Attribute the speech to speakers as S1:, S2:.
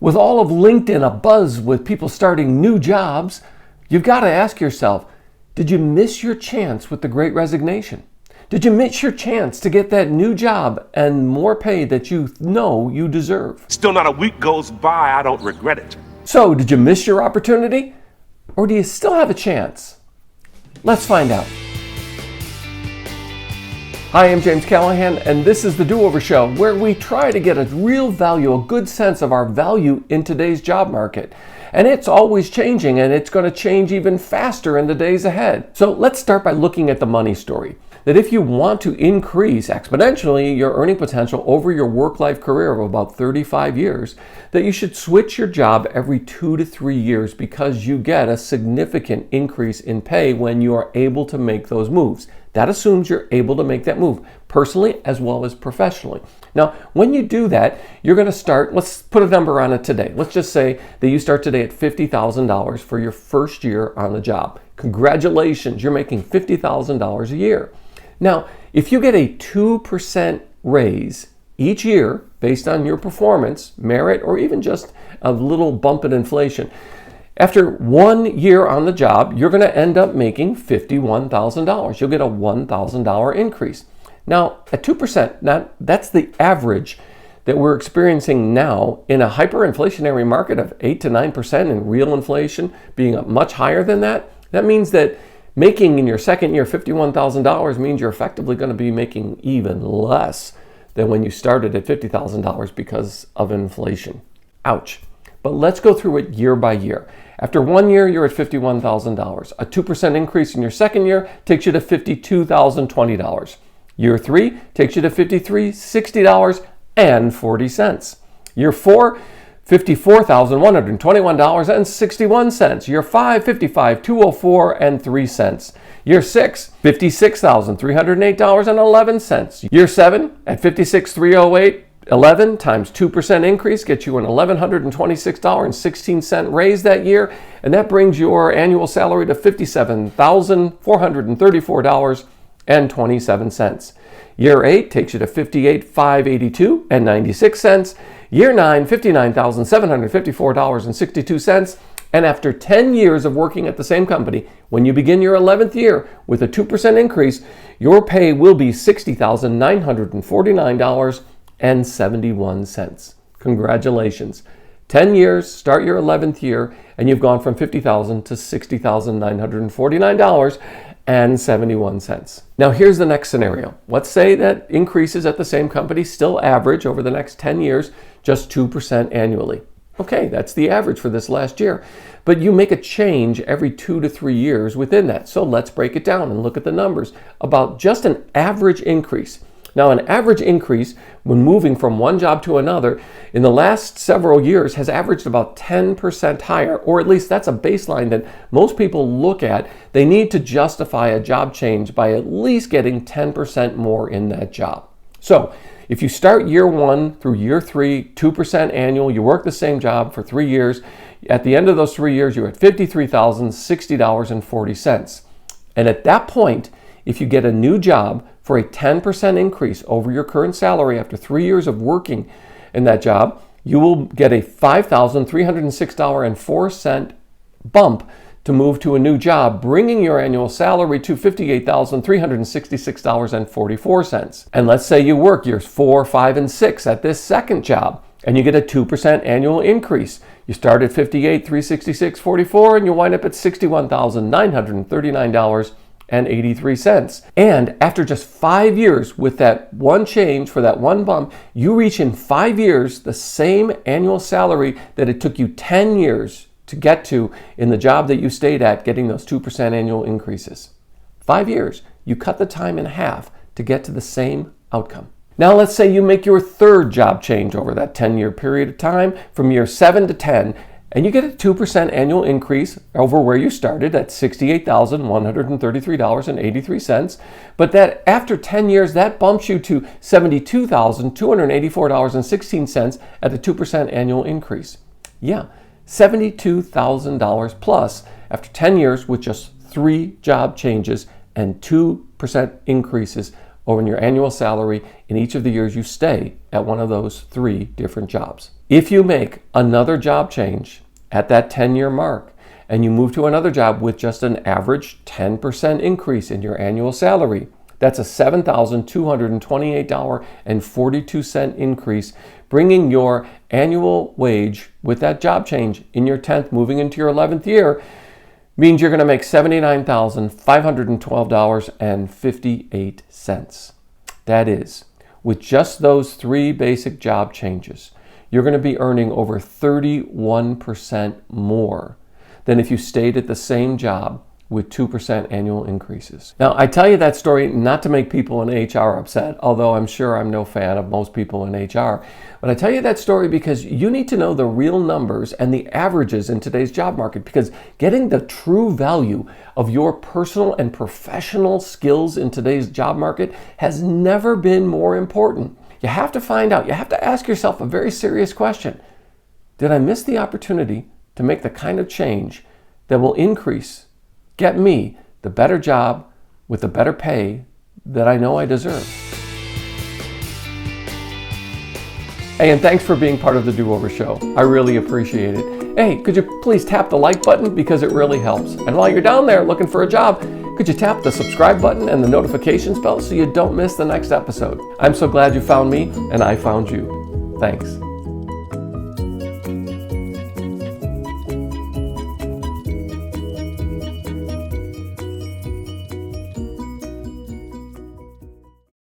S1: With all of LinkedIn abuzz with people starting new jobs, you've got to ask yourself, did you miss your chance with the Great Resignation? Did you miss your chance to get that new job and more pay that you know you deserve?
S2: Still not a week goes by, I don't regret it.
S1: So, did you miss your opportunity? Or do you still have a chance? Let's find out. Hi, I'm James Callahan, and this is the Do-Over Show, where we try to get a real value, a good sense of our value in today's job market. And it's always changing, and it's going to change even faster in the days ahead. So let's start by looking at the money story. That if you want to increase exponentially your earning potential over your work-life career of about 35 years, that you should switch your job every 2 to 3 years because you get a significant increase in pay when you are able to make those moves. That assumes you're able to make that move, personally as well as professionally. Now, when you do that, you're going to start, let's put a number on it today. Let's just say that you start today at $50,000 for your first year on the job. Congratulations, you're making $50,000 a year. Now, if you get a 2% raise each year based on your performance, merit, or even just a little bump in inflation, after 1 year on the job, you're going to end up making $51,000. You'll get a $1,000 increase. Now, at 2%, that's the average that we're experiencing now in a hyperinflationary market of 8 to 9% and real inflation being much higher than that. That means that making in your second year $51,000 means you're effectively going to be making even less than when you started at $50,000 because of inflation. Ouch. But let's go through it year by year. After 1 year, you're at $51,000. A 2% increase in your second year takes you to $52,020. Year 3 takes you to $53,060.40. Year 4, $54,121.61. Year 5, $55,204.03. Year 6, $56,308.11. Year 7, at $56,308.11 times 2% increase gets you an $1,126.16 raise that year, and that brings your annual salary to $57,434.27. Year 8 takes you to $58,582.96. Year 9, $59,754.62. And after 10 years of working at the same company, when you begin your 11th year with a 2% increase, your pay will be $60,949.71. Congratulations. 10 years, start your 11th year, and you've gone from $50,000 to $60,949.71. Now here's the next scenario. Let's say that increases at the same company still average over the next 10 years just 2% annually. Okay, that's the average for this last year. But you make a change every 2 to 3 years within that. So let's break it down and look at the numbers about just an average increase. Now, an average increase when moving from one job to another in the last several years has averaged about 10% higher, or at least that's a baseline that most people look at. They need to justify a job change by at least getting 10% more in that job. So if you start year 1 through year 3, 2% annual, you work the same job for 3 years, at the end of those 3 years, you're at $53,060.40. And at that point, if you get a new job for a 10% increase over your current salary after 3 years of working in that job, you will get a $5,306.04 bump to move to a new job, bringing your annual salary to $58,366.44. And let's say you work years 4, 5, and 6 at this second job, and you get a 2% annual increase. You start at $58,366.44, and you wind up at $61,939.83. And after just 5 years with that one change for that one bump, you reach in 5 years the same annual salary that it took you 10 years to get to in the job that you stayed at, getting those 2% annual increases. 5 years, you cut the time in half to get to the same outcome. Now let's say you make your third job change over that 10-year period of time from year 7 to 10, and you get a 2% annual increase over where you started at $68,133.83. But that after 10 years, that bumps you to $72,284.16 at the 2% annual increase. Yeah, $72,000 plus after 10 years with just 3 job changes and 2% increases over your annual salary in each of the years you stay at one of those 3 different jobs. If you make another job change at that 10-year mark and you move to another job with just an average 10% increase in your annual salary, that's a $7,228.42 increase, bringing your annual wage with that job change in your 10th, moving into your 11th year, means you're going to make $79,512.58. That is, with just those 3 basic job changes, you're going to be earning over 31% more than if you stayed at the same job with 2% annual increases. Now, I tell you that story not to make people in HR upset, although I'm sure I'm no fan of most people in HR, but I tell you that story because you need to know the real numbers and the averages in today's job market, because getting the true value of your personal and professional skills in today's job market has never been more important. You have to find out, you have to ask yourself a very serious question. Did I miss the opportunity to make the kind of change that will get me the better job with the better pay that I know I deserve? Hey, and thanks for being part of the Do-Over Show. I really appreciate it. Hey, could you please tap the like button, because it really helps. And while you're down there looking for a job, could you tap the subscribe button and the notifications bell so you don't miss the next episode? I'm so glad you found me and I found you. Thanks.